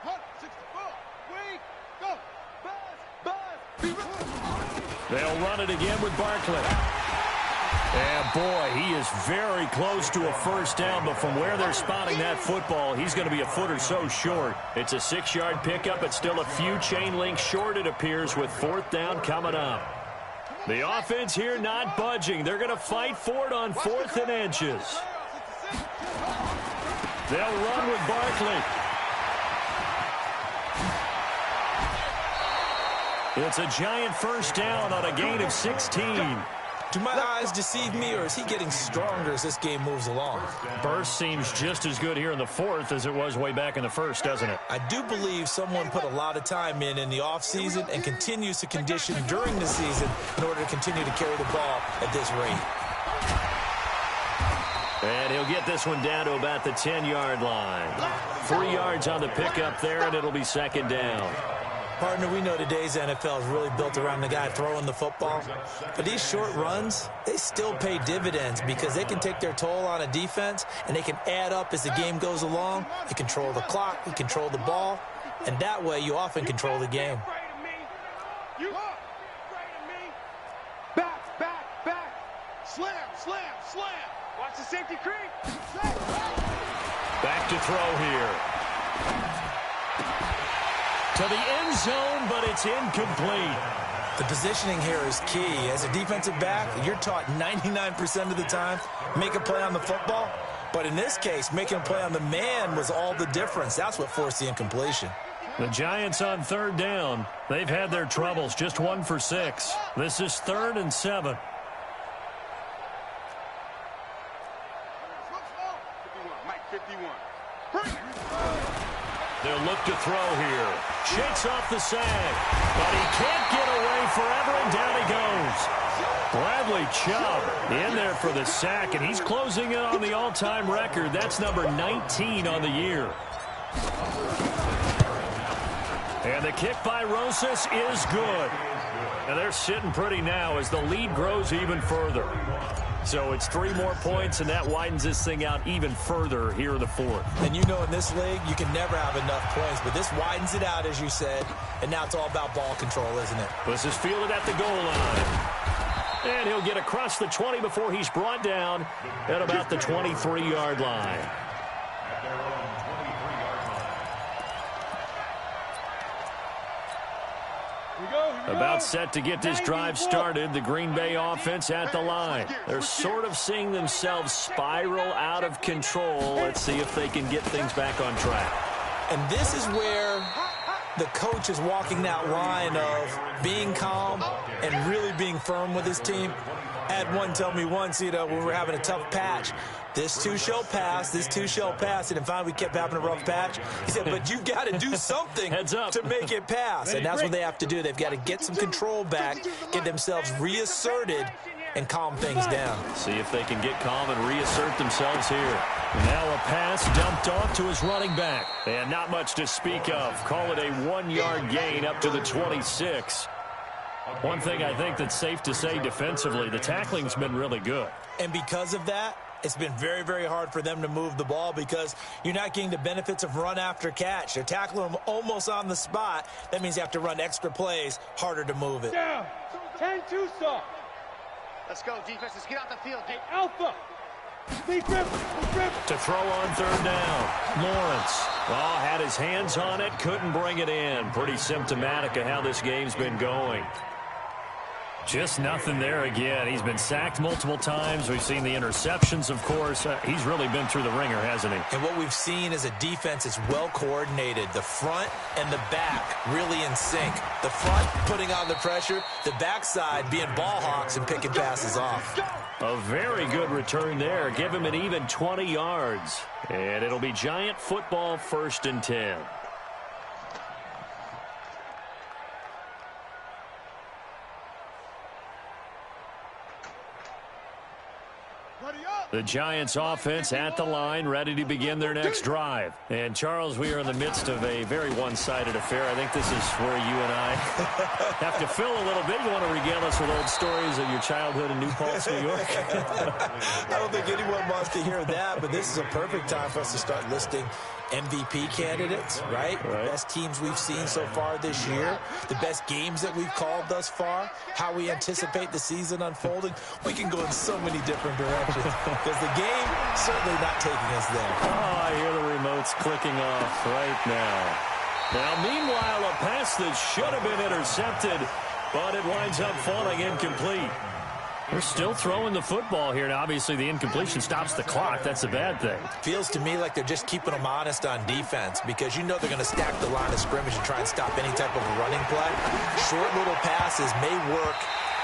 164. We go. Buzz. They'll run it again with Barkley. And boy, he is very close to a 1st down, but from where they're spotting that football, he's going to be a foot or so short. It's a 6-yard pickup, but still a few chain links short, it appears, with 4th down coming up. The offense here not budging. They're going to fight for it on 4th and inches. They'll run with Barkley. It's a giant 1st down on a gain of 16. Do my eyes deceive me, or is he getting stronger as this game moves along? Burst seems just as good here in the 4th as it was way back in the 1st, doesn't it? I do believe someone put a lot of time in the offseason and continues to condition during the season in order to continue to carry the ball at this rate. And he'll get this one down to about the 10-yard line. 3 yards on the pickup there, and it'll be 2nd down. Partner, we know today's NFL is really built around the guy throwing the football. But these short runs, they still pay dividends because they can take their toll on a defense, and they can add up as the game goes along. They control the clock, they control the ball, and that way you often control the game. Back. Slam. Watch the safety creep. Back to throw here. To the end zone, but it's incomplete. The positioning here is key. As a defensive back, you're taught 99% of the time, make a play on the football. But in this case, making a play on the man was all the difference. That's what forced the incompletion. The Giants on 3rd down. They've had their troubles, just 1 for 6. This is 3rd and 7. They'll look to throw here. Shakes off the sag, but he can't get away forever, and down he goes. Bradley Chubb in there for the sack, and he's closing in on the all-time record. That's number 19 on the year. And the kick by Rosas is good. And they're sitting pretty now as the lead grows even further. So it's 3 more points, and that widens this thing out even further here in the 4th. And you know in this league, you can never have enough points, but this widens it out, as you said, and now it's all about ball control, isn't it? This is fielded at the goal line. And he'll get across the 20 before he's brought down at about the 23-yard line. About set to get this drive started, the Green Bay offense at the line. They're sort of seeing themselves spiral out of control. Let's see if they can get things back on track. And this is where the coach is walking that line of being calm and really being firm with his team. I had one tell me once, when we were having a tough patch, this too shall pass, this too shall pass. And finally we kept having a rough patch. He said, but you've got to do something to make it pass. And that's what they have to do. They've got to get some control back, get themselves reasserted, and calm things down. See if they can get calm and reassert themselves here. Now a pass dumped off to his running back. And not much to speak of. Call it a 1-yard gain up to the 26. One thing I think that's safe to say defensively, the tackling's been really good. And because of that, it's been very, very hard for them to move the ball because you're not getting the benefits of run after catch. They're tackling them almost on the spot. That means you have to run extra plays, harder to move it. Down. 10-2 soft. Let's go, defense. Let's get out the field. Hey, Alpha. Big grip. To throw on 3rd down. Lawrence. Had his hands on it, couldn't bring it in. Pretty symptomatic of how this game's been going. Just nothing there again. He's been sacked multiple times. We've seen the interceptions, of course. He's really been through the ringer, hasn't he? And what we've seen is a defense that's well coordinated. The front and the back really in sync. The front putting on the pressure, the backside being ball hawks and picking passes off. A very good return there. Give him an even 20 yards. And it'll be Giant football, 1st and 10. The Giants offense at the line, ready to begin their next drive. And, Charles, we are in the midst of a very one-sided affair. I think this is where you and I have to fill a little bit. You want to regale us with old stories of your childhood in New Paltz, New York? I don't think anyone wants to hear that, but this is a perfect time for us to start listing MVP candidates, right? The best teams we've seen so far this year, the best games that we've called thus far, how we anticipate the season unfolding. We can go in so many different directions because the game certainly not taking us there. Oh, I hear the remotes clicking off right now. Now, meanwhile, a pass that should have been intercepted, but it winds up falling incomplete. We're still throwing the football here. Now, obviously, the incompletion stops the clock. That's a bad thing. Feels to me like they're just keeping them honest on defense because you know they're going to stack the line of scrimmage and try and stop any type of running play. Short little passes may work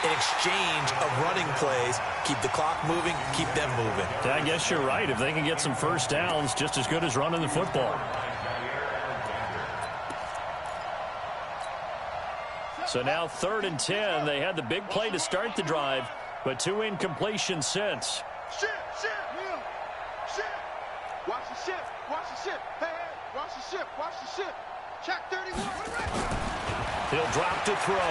in exchange of running plays. Keep the clock moving, keep them moving. I guess you're right. If they can get some first downs, just as good as running the football. So now 3rd and 10. They had the big play to start the drive, but 2 incompletions since. Shift. Watch the shift. Hey, watch the shift. Check 31. He'll drop to throw.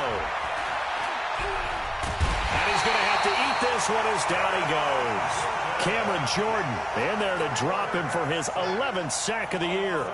And he's going to have to eat this one as down he goes. Cameron Jordan in there to drop him for his 11th sack of the year.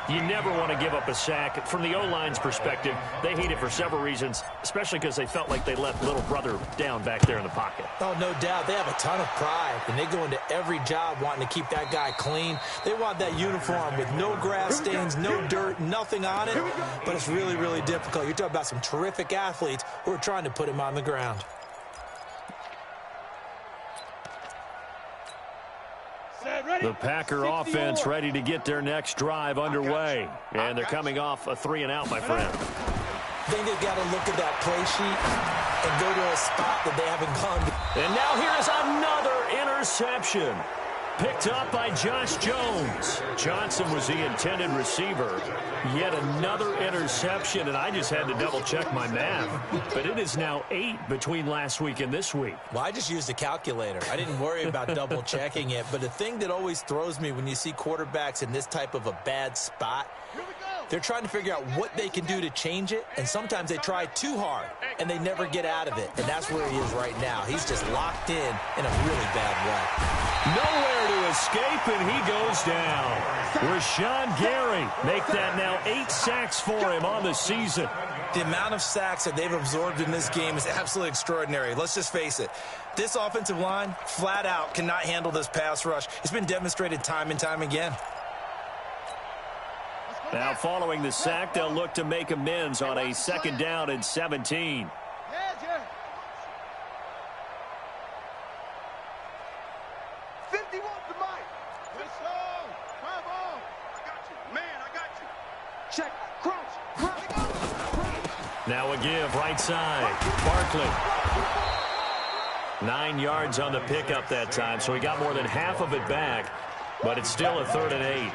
You never want to give up a sack. From the O-line's perspective, they hate it for several reasons, especially because they felt like they let little brother down back there in the pocket. Oh, no doubt. They have a ton of pride, and they go into every job wanting to keep that guy clean. They want that uniform with no grass stains, no dirt, nothing on it, but it's really, really difficult. You're talking about some terrific athletes who are trying to put him on the ground. The Packer offense ready to get their next drive underway. And they're coming off a 3-and-out, my friend. I think they've got to look at that play sheet and go to a spot that they haven't gone to. And now here's another interception. Picked up by Josh Jones. Johnson was the intended receiver. Yet another interception, and I just had to double-check my math. But it is now 8 between last week and this week. Well, I just used a calculator. I didn't worry about double-checking it. But the thing that always throws me when you see quarterbacks in this type of a bad spot, They're trying to figure out what they can do to change it, and sometimes they try too hard, and they never get out of it. And that's where he is right now. He's just locked in a really bad way. Nowhere to escape, and he goes down. Rashawn Gary make that now 8 sacks for him on the season. The amount of sacks that they've absorbed in this game is absolutely extraordinary. Let's just face it. This offensive line, flat out, cannot handle this pass rush. It's been demonstrated time and time again. Now, following the sack, they'll look to make amends on a 2nd down and 17. Check, crouch. Now a give, right side. Barkley. 9 yards on the pickup that time, so he got more than half of it back, but it's still a 3rd and 8.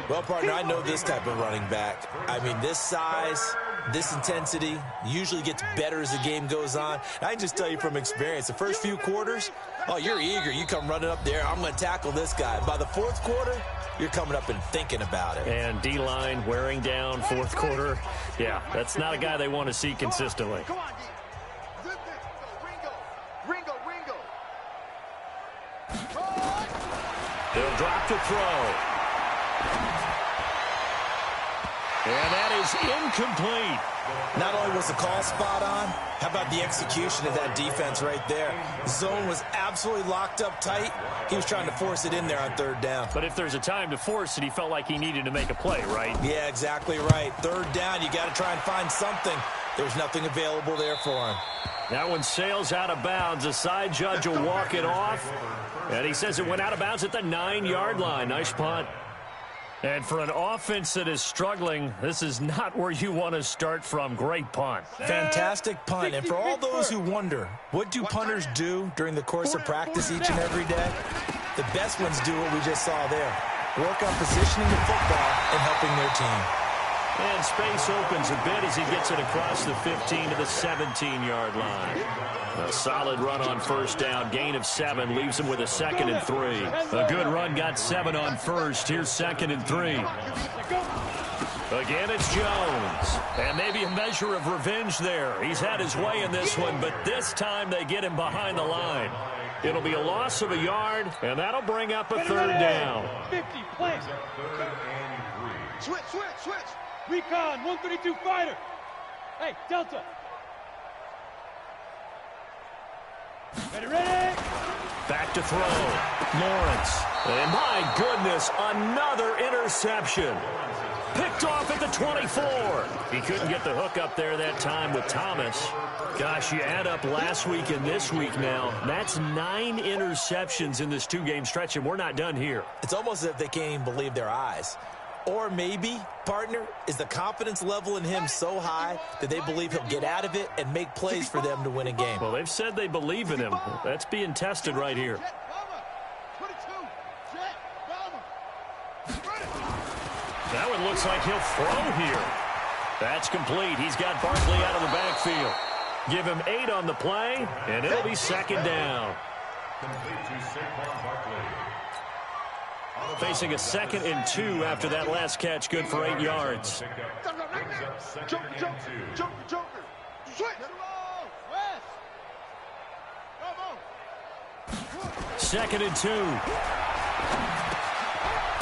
Well, partner, I know this type of running back. I mean, this size, this intensity usually gets better as the game goes on. And I can just tell you from experience, the first few quarters, oh, you're eager. You come running up there, I'm going to tackle this guy. By the 4th quarter, you're coming up and thinking about it. And D-line wearing down 4th quarter. Yeah, that's not a guy they want to see consistently. Come on, D. Ringo. They'll drop to throw. And that is incomplete. Not only was the call spot on, how about the execution of that defense right there? Zone was absolutely locked up tight. He was trying to force it in there on 3rd down. But if there's a time to force it, he felt like he needed to make a play, right? Yeah, exactly right. 3rd down, you got to try and find something. There's nothing available there for him. That one sails out of bounds. The side judge will walk it off. And he says it went out of bounds at the 9-yard line. Nice punt. And for an offense that is struggling, this is not where you want to start from. Great punt. Fantastic punt. And for all those who wonder, what do punters do during the course of practice each and every day? The best ones do what we just saw there. Work on positioning the football and helping their team. And space opens a bit as he gets it across the 15 to the 17-yard line. A solid run on 1st down. Gain of 7 leaves him with a 2nd and 3. A good run got 7 on 1st. Here's 2nd and 3. Again, it's Jones. And maybe a measure of revenge there. He's had his way in this one, but this time they get him behind the line. It'll be a loss of a yard, and that'll bring up a 3rd down. 50, play. Switch. Recon, 132 fighter. Hey, Delta. Ready. Back to throw. Lawrence. And my goodness, another interception. Picked off at the 24. He couldn't get the hook up there that time with Thomas. Gosh, you add up last week and this week now. That's 9 interceptions in this 2-game stretch, and we're not done here. It's almost as if they can't even believe their eyes. Or maybe, partner, is the confidence level in him so high that they believe he'll get out of it and make plays for them to win a game. Well, they've said they believe in him. That's being tested right here. That one looks like he'll throw here. That's complete. He's got Barkley out of the backfield. Give him 8 on the play, and it'll be 2nd down. Facing a 2nd and 2 after that last catch, good for 8 yards. Joker. Switch. 2nd and 2.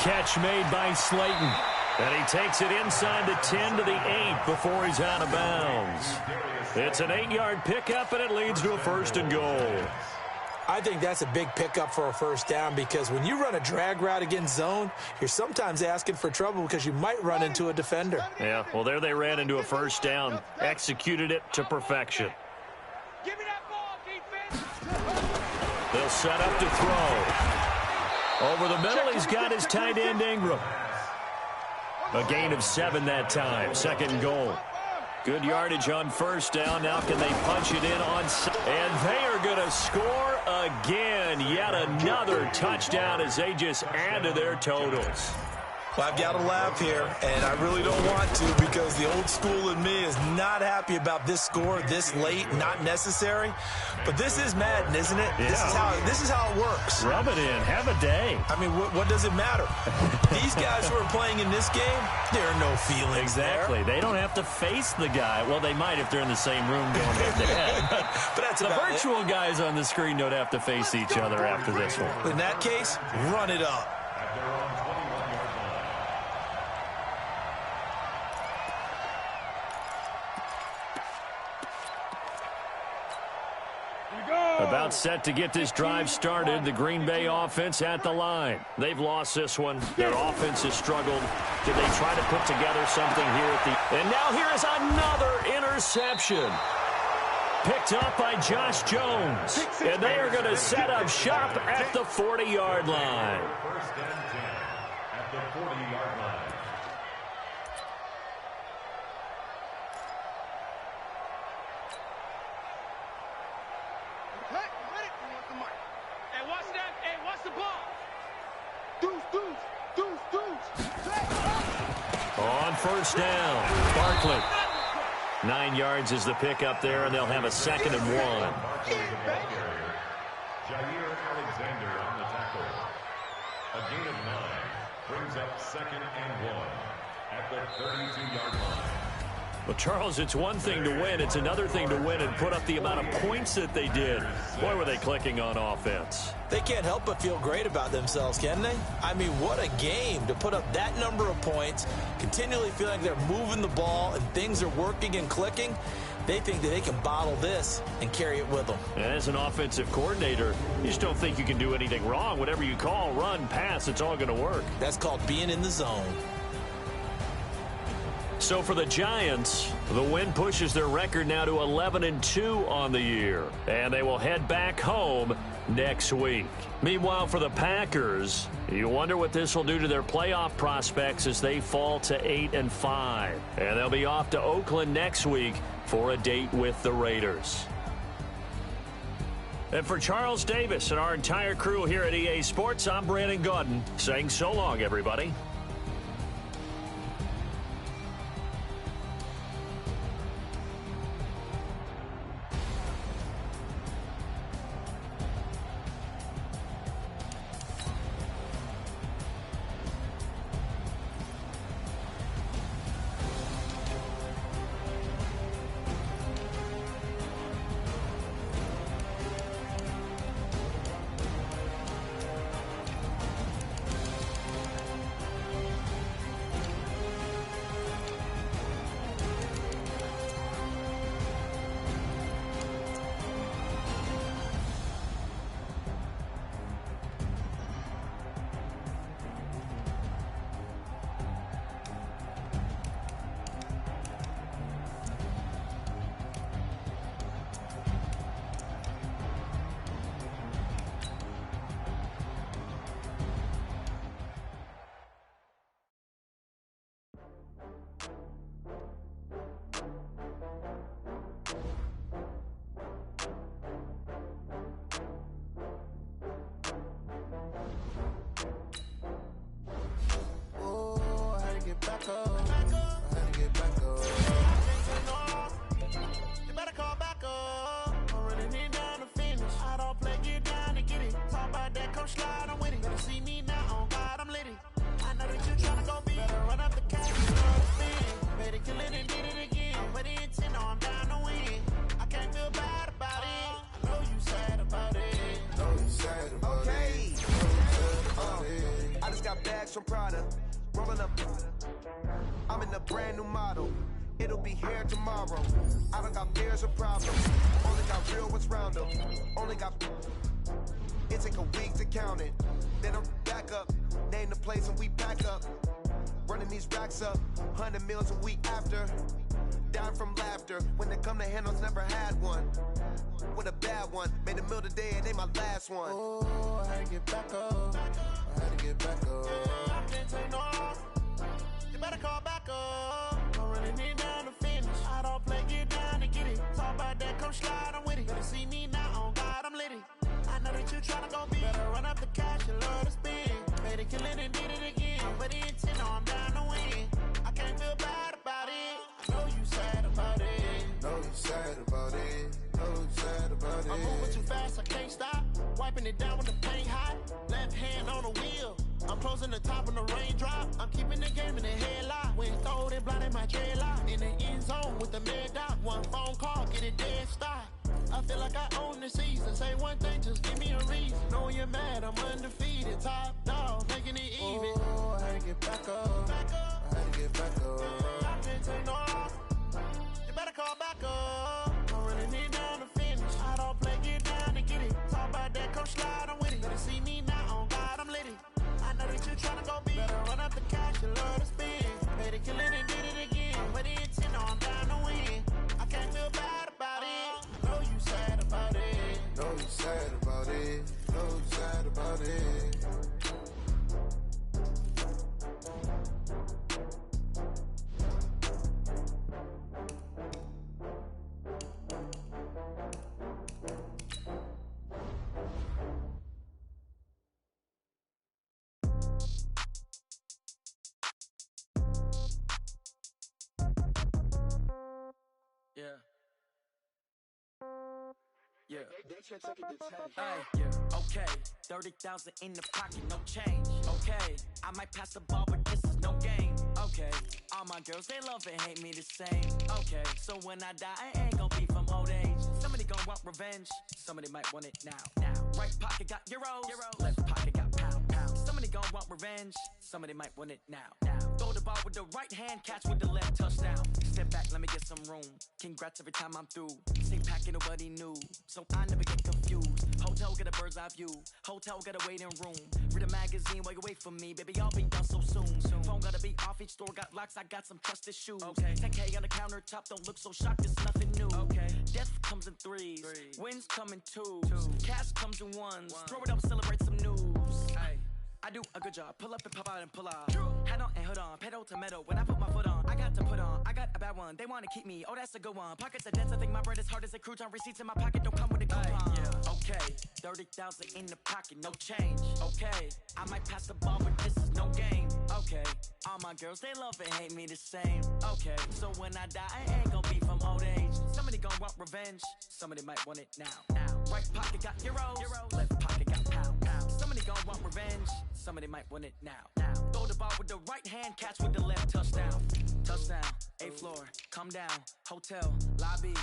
Catch made by Slayton. And he takes it inside the 10 to the 8 before he's out of bounds. It's an 8-yard pickup, and it leads to a 1st and goal. I think that's a big pickup for a 1st down because when you run a drag route against zone, you're sometimes asking for trouble because you might run into a defender. Yeah, well, there they ran into a 1st down. Executed it to perfection. Give me that ball, defense. They'll set up to throw. Over the middle, he's got his tight end Ingram. A gain of 7 that time. 2nd and goal. Good yardage on 1st down. Now can they punch it in on... And they are going to score again. Yet another touchdown as they just add to their totals. Well, I've got to laugh here, and I really don't want to because the old school in me is not happy about this score this late, not necessary. But this is Madden, isn't it? Yeah. This is how it works. Rub it in. Have a day. I mean, what does it matter? These guys who are playing in this game, there are no feelings Exactly. there. They don't have to face the guy. Well, they might if they're in the same room going head-to-head. But that's the about virtual guys on the screen don't have to face each other after this one. In that case, run it up. At their own 21-yard line. About set to get this drive started. The Green Bay offense at the line. They've lost this one. Their offense has struggled. Did they try to put together something here at the... And now here is another interception. Picked up by Josh Jones. And they are going to set up shop at the 40-yard line. First and 10 at the 40-yard line. Hey, watch that. Hey, watch the ball. On first down, Barkley. 9 yards is the pickup there, and they'll have a 2nd and 1. Jair Alexander on the tackle. A gain of 9 brings up 2nd and 1 at the 32-yard line. Well, Charles, it's one thing to win. It's another thing to win and put up the amount of points that they did. Boy, were they clicking on offense. They can't help but feel great about themselves, can they? I mean, what a game to put up that number of points, continually feeling like they're moving the ball and things are working and clicking. They think that they can bottle this and carry it with them. And as an offensive coordinator, you just don't think you can do anything wrong. Whatever you call, run, pass, it's all going to work. That's called being in the zone. So for the Giants, the win pushes their record now to 11-2 on the year. And they will head back home next week. Meanwhile, for the Packers, you wonder what this will do to their playoff prospects as they fall to 8-5. And they'll be off to Oakland next week for a date with the Raiders. And for Charles Davis and our entire crew here at EA Sports, I'm Brandon Gaudin saying so long, everybody. From Prada, rolling up. I'm in a brand new model. It'll be here tomorrow. I don't got fears or problems. Only got real what's round them. Only got. It take a week to count it. Then I'm back up. Name the place and we back up. Running these racks up. 100 meals a week after. Dying from laughter. When it come to handles, never had one. With a bad one. Made a meal today and ain't my last one. Oh, I had to get back up. I had to get back up. I can't take no off. You better call back up. I'm running it down to finish. I don't play, get down to get it. Talk about that, come slide, I'm with it. Better see me now, on God, I'm litty. I know that you tryna go big. Better run up the cash, you love to spend. Played the killing and did it again. But the intent, no, I'm down to win. I can't feel bad about it. I know you sad about it. Know you sad about it. Know you sad about it. I'm moving too fast, I can't stop. Wiping it down with the paint hot. Left hand on the wheel. I'm closing the top on the raindrop. I'm keeping the game in the headlock. When throwed and blinded my dreadlock. In the end zone with the mid dot. One phone call, get it dead stop. I feel like I own the season. Say one thing, just give me a reason. Knowing you're mad, I'm undefeated. Top dog, making it even. Oh, I had to get back up. I had to get back up. I can't take no off. You better call back up. I'm running it down to finish. I don't play, get down to get it. Talk about that, come slide, I'm with it. Better see me now, on God, I'm lit it. I know that you're tryna go big. Better run up the cash, you love to spend. Pay the killing and did it again. But the intent, no, I'm down to win. I can't feel bad about it. I know you sad about it. Know you sad about it. Know you sad about it. Yeah. Yeah. Hey, yeah. Okay. 30,000 in the pocket, no change. Okay. I might pass the ball, but this is no game. Okay. All my girls, they love and hate me the same. Okay. So when I die, I ain't gonna be from old age. Somebody gonna want revenge. Somebody might want it now. Right pocket got euros. Left pocket got pound. Somebody gonna want revenge. Somebody might want it now. Throw the ball with the right hand, catch with the left, touchdown. Step back, let me get some room. Congrats every time I'm through. Same packet, nobody knew, so I never get confused. Hotel get a bird's eye view. Hotel got a waiting room. Read a magazine while you wait for me, baby. I'll be done so soon. Phone gotta be off. Each store got locks. I got some trusted shoes. Okay. 10K on the countertop. Don't look so shocked. It's nothing new. Okay. Death comes in threes. Wins come in twos. Cash comes in ones. Throw it up, celebrate some news. Hey. I do a good job, pull up and pop out and pull out. Head on and hood on, pedal to metal. When I put my foot on, I got to put on. I got a bad one, they wanna keep me. Oh, that's a good one. Pockets are dense, I think my bread is hard as a crouton. Receipts in my pocket don't come with a coupon. Okay, 30,000 in the pocket, no change. Okay, I might pass the ball, but this is no game. Okay, all my girls, they love and hate me the same. Okay, so when I die, I ain't gonna be from old age. Somebody gonna want revenge. Somebody might want it now. Right pocket got euros. Left pocket got pound. Somebody gonna want revenge. Somebody might want it now. Throw the ball with the right hand, catch with the left, touchdown. Touchdown, 8th floor, come down, hotel, lobby.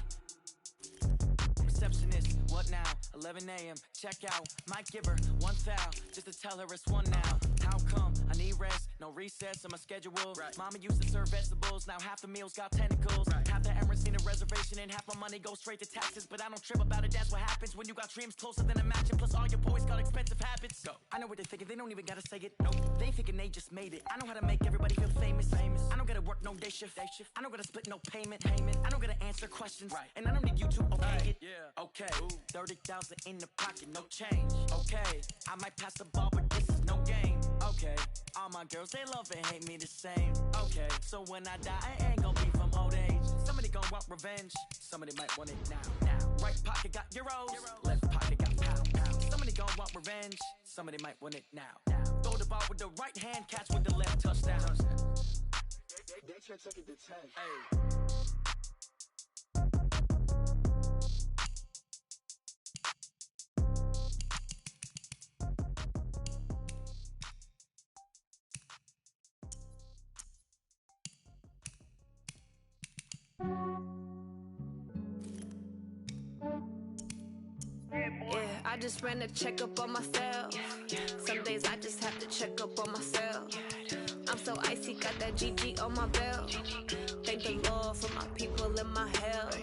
Receptionist, what now? 11 a.m., check out. Might give her one foul, just to tell her it's one now. How come? I need rest, no recess in my schedule. Mama used to serve vegetables, now half the meals got tentacles. Half the Emirates need a reservation and half my money goes straight to taxes. But I don't trip about it, that's what happens when you got dreams closer than a match. And plus all your boys got expensive habits. Go. I know what they're thinking, they don't even gotta say it. Nope, they ain't thinking they just made it. I know how to make everybody feel famous. I don't gotta work no day shift. I don't gotta split no payment. I don't gotta answer questions. And I don't need you to okay it. Okay, 30,000 in the pocket, no change. Okay, I might pass the ball, but this is no game. Okay, all my girls, they love and hate me the same. Okay, so when I die, I ain't gonna be from old age. Somebody gonna want revenge. Somebody might want it now. Right pocket got euros. Left pocket got pound. Somebody gonna want revenge. Somebody might want it now. Throw the ball with the right hand, catch with the left, touchdown. They can't take it to 10. Hey. Yeah, I just ran a checkup on myself. Some days I just have to check up on myself. I'm so icy, got that GG on my belt. Thank the Lord for my people in my health.